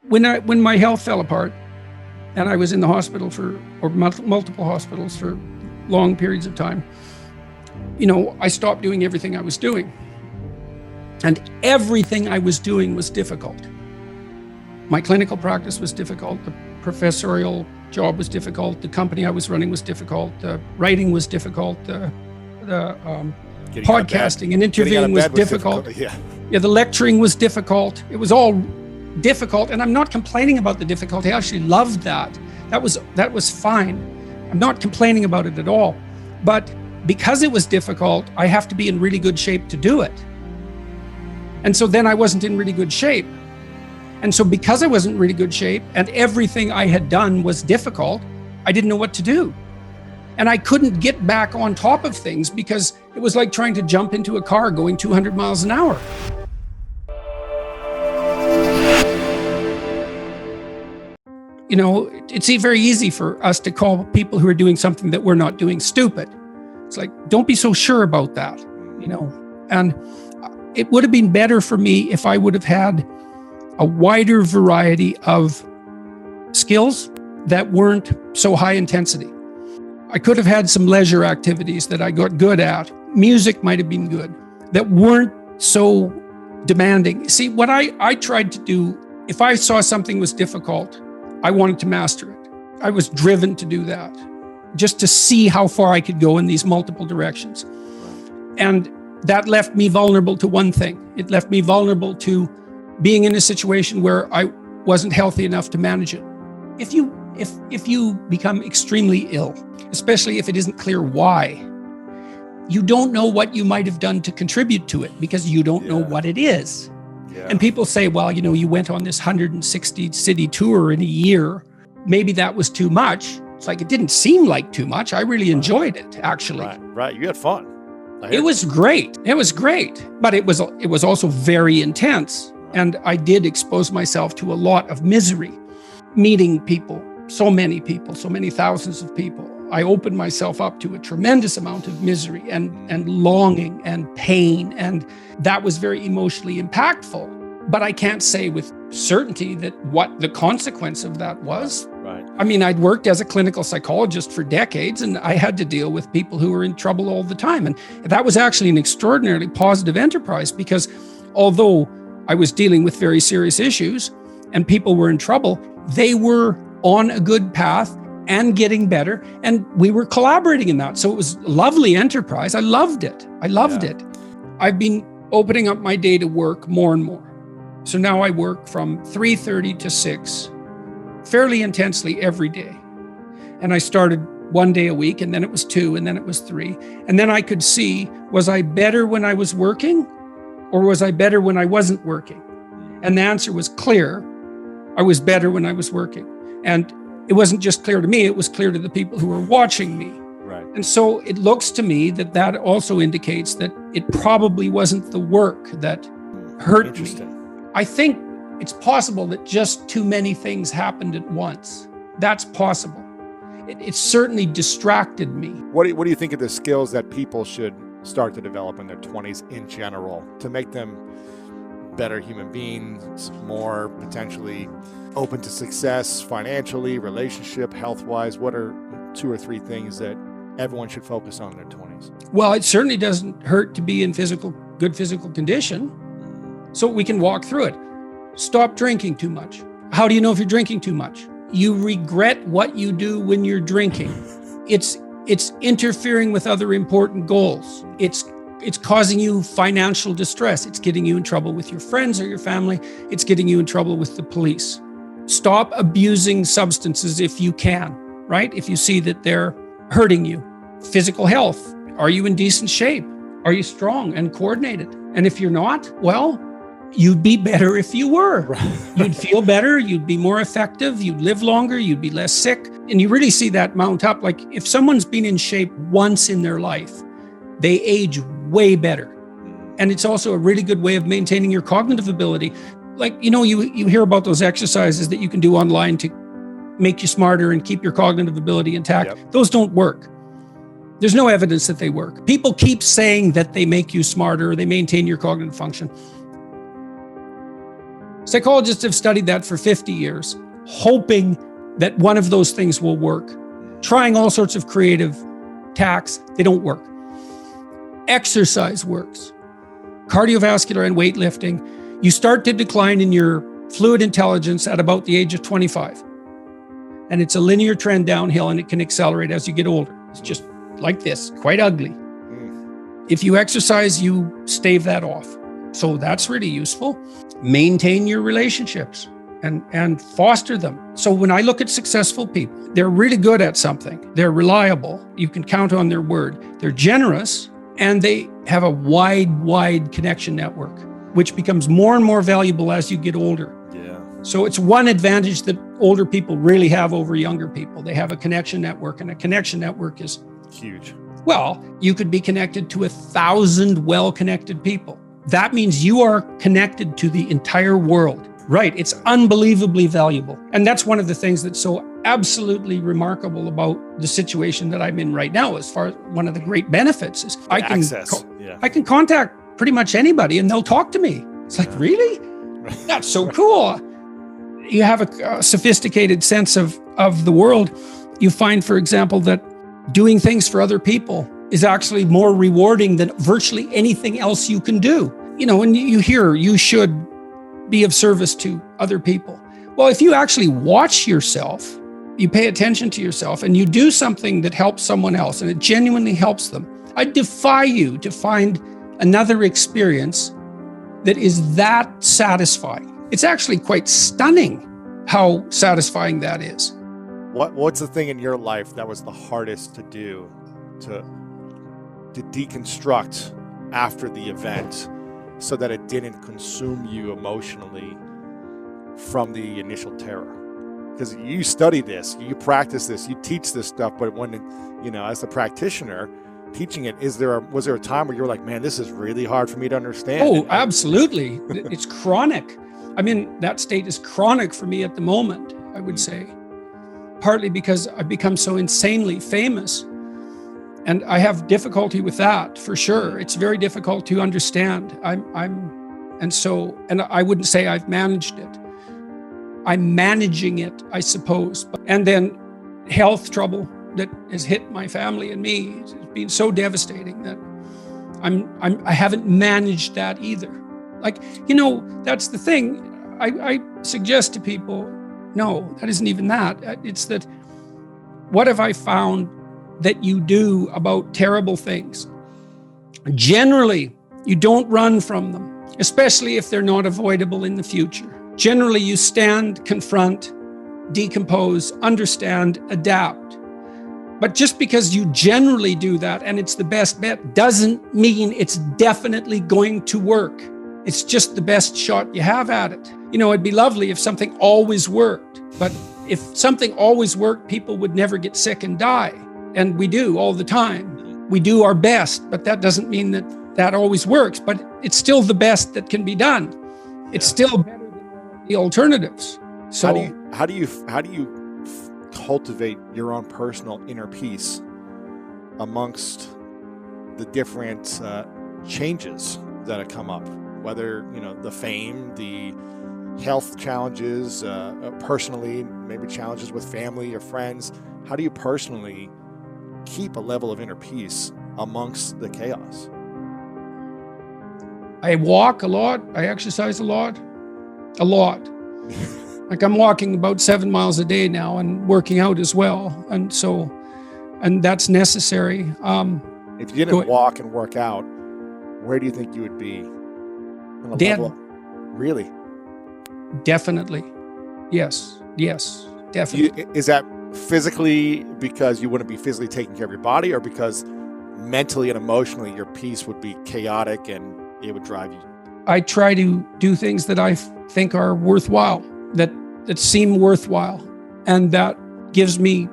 When my health fell apart and I was in the hospital or multiple hospitals for long periods of time, I stopped doing everything I was doing. And everything I was doing was difficult. My clinical practice was difficult. The professorial job was difficult. The company I was running was difficult. The writing was difficult. The podcasting and interviewing was difficult. Yeah, the lecturing was difficult. It was all difficult. And I'm not complaining about the difficulty. I actually loved that. That was fine. I'm not complaining about it at all. But because it was difficult, I have to be in really good shape to do it. And so then I wasn't in really good shape. And so because I wasn't in really good shape and everything I had done was difficult, I didn't know what to do. And I couldn't get back on top of things because it was like trying to jump into a car going 200 miles an hour. It's very easy for us to call people who are doing something that we're not doing stupid. It's like, don't be so sure about that, And it would have been better for me if I would have had a wider variety of skills that weren't so high intensity. I could have had some leisure activities that I got good at. Music might have been good, that weren't so demanding. See, what I tried to do, if I saw something was difficult, I wanted to master it. I was driven to do that, just to see how far I could go in these multiple directions. And that left me vulnerable to one thing. It left me vulnerable to being in a situation where I wasn't healthy enough to manage it. If you become extremely ill, especially if it isn't clear why, you don't know what you might have done to contribute to it because you don't know what it is. Yeah. And people say, well, you went on this 160 city tour in a year. Maybe that was too much. It's like, it didn't seem like too much. I really enjoyed it, actually. Right. You had fun. It was great. But it was also very intense. And I did expose myself to a lot of misery, meeting people, so many thousands of people. I opened myself up to a tremendous amount of misery and longing and pain. And that was very emotionally impactful. But I can't say with certainty that what the consequence of that was. Right. I mean, I'd worked as a clinical psychologist for decades, and I had to deal with people who were in trouble all the time. And that was actually an extraordinarily positive enterprise because although I was dealing with very serious issues and people were in trouble, they were on a good path and getting better. And we were collaborating in that. So it was a lovely enterprise. I loved it. it. I've been opening up my day to work more and more. So now I work from 3:30 to 6, fairly intensely every day. And I started 1 day a week, and then it was 2, and then it was 3. And then I could see, was I better when I was working, or was I better when I wasn't working? And the answer was clear. I was better when I was working. And it wasn't just clear to me, it was clear to the people who were watching me. Right. And so it looks to me that also indicates that it probably wasn't the work that hurt me. I think it's possible that just too many things happened at once. That's possible. It certainly distracted me. What do you think of the skills that people should start to develop in their 20s in general to make them better human beings, more potentially open to success financially, relationship, health-wise? What are 2 or 3 things that everyone should focus on in their 20s? Well, it certainly doesn't hurt to be in good physical condition. So we can walk through it. Stop drinking too much. How do you know if you're drinking too much? You regret what you do when you're drinking. It's interfering with other important goals. It's causing you financial distress. It's getting you in trouble with your friends or your family. It's getting you in trouble with the police. Stop abusing substances if you can, right? If you see that they're hurting you. Physical health. Are you in decent shape? Are you strong and coordinated? And if you're not, well, you'd be better if you were. You'd feel better, you'd be more effective, you'd live longer, you'd be less sick. And you really see that mount up. Like if someone's been in shape once in their life, they age way better. And it's also a really good way of maintaining your cognitive ability. Like, you hear about those exercises that you can do online to make you smarter and keep your cognitive ability intact. Yep. Those don't work. There's no evidence that they work. People keep saying that they make you smarter or they maintain your cognitive function. Psychologists have studied that for 50 years, hoping that one of those things will work. Trying all sorts of creative tacks, they don't work. Exercise works. Cardiovascular and weightlifting, you start to decline in your fluid intelligence at about the age of 25. And it's a linear trend downhill, and it can accelerate as you get older. It's just like this, quite ugly. If you exercise, you stave that off. So that's really useful. Maintain your relationships and foster them. So when I look at successful people, they're really good at something. They're reliable. You can count on their word. They're generous, and they have a wide connection network, which becomes more and more valuable as you get older. Yeah. So it's one advantage that older people really have over younger people. They have a connection network, and a connection network is huge. Well, you could be connected to 1,000 well-connected people. That means you are connected to the entire world. Right. It's unbelievably valuable. And that's one of the things that's so absolutely remarkable about the situation that I'm in right now. As far as one of the great benefits is I can contact pretty much anybody and they'll talk to me. It's like, really? That's so cool. You have a sophisticated sense of the world. You find, for example, that doing things for other people is actually more rewarding than virtually anything else you can do. You know, and you hear you should be of service to other people. Well, if you actually watch yourself, you pay attention to yourself, and you do something that helps someone else, and it genuinely helps them, I defy you to find another experience that is that satisfying. It's actually quite stunning how satisfying that is. What's the thing in your life that was the hardest to do, to deconstruct after the event, so that it didn't consume you emotionally from the initial terror? Because you study this, you practice this, you teach this stuff, but when, as a practitioner teaching it, was there a time where you were like, man, this is really hard for me to understand? Oh, absolutely. It's chronic. I mean, that state is chronic for me at the moment, I would say. Partly because I've become so insanely famous. And I have difficulty with that, for sure. It's very difficult to understand. And I wouldn't say I've managed it. I'm managing it, I suppose. And then health trouble that has hit my family and me. It's been so devastating that I haven't managed that either. Like, that's the thing. I suggest to people, no, that isn't even that. It's that, what have I found that you do about terrible things? Generally, you don't run from them, especially if they're not avoidable in the future. Generally, you stand, confront, decompose, understand, adapt. But just because you generally do that and it's the best bet doesn't mean it's definitely going to work. It's just the best shot you have at it. It'd be lovely if something always worked, but if something always worked, people would never get sick and die. And we do all the time. We do our best, but that doesn't mean that always works, but it's still the best that can be done. It's still better than the alternatives. So how do you cultivate your own personal inner peace amongst the different changes that have come up, whether, the fame, the health challenges, personally, maybe challenges with family or friends? How do you personally keep a level of inner peace amongst the chaos? I walk a lot. I exercise a lot. Like, I'm walking about 7 miles a day now and working out as well. And that's necessary. If you didn't walk and work out, where do you think you would be? Dead. Really? Definitely. Yes, definitely. Is that physically because you wouldn't be physically taking care of your body, or because mentally and emotionally your peace would be chaotic and it would drive you? I try to do things that I think are worthwhile, that seem worthwhile, and that gives me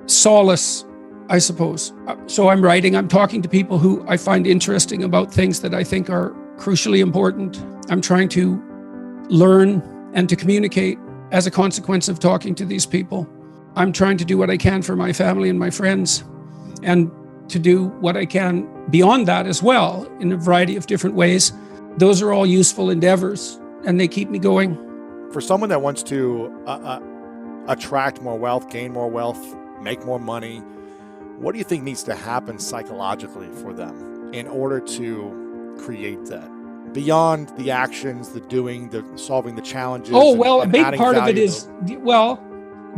solace, I suppose. So I'm writing, I'm talking to people who I find interesting about things that I think are crucially important. I'm trying to learn and to communicate as a consequence of talking to these people. I'm trying to do what I can for my family and my friends, and to do what I can beyond that as well in a variety of different ways. Those are all useful endeavors, and they keep me going. For someone that wants to attract more wealth, gain more wealth, make more money, what do you think needs to happen psychologically for them in order to create that? Beyond the actions, the doing, the solving the challenges. Oh, well, a big adding part of it value is,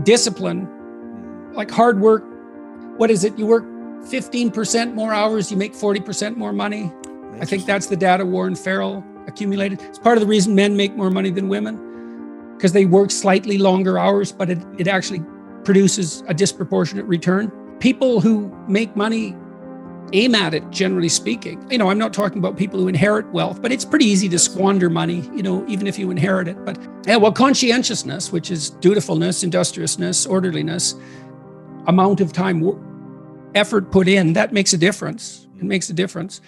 discipline, like hard work. What is it? You work 15% more hours, you make 40% more money. I think that's the data Warren Farrell accumulated. It's part of the reason men make more money than women, because they work slightly longer hours, but it actually produces a disproportionate return. People who make money aim at it, generally speaking. I'm not talking about people who inherit wealth, but it's pretty easy to squander money, even if you inherit it. But conscientiousness, which is dutifulness, industriousness, orderliness, amount of time, effort put in, that makes a difference. It makes a difference.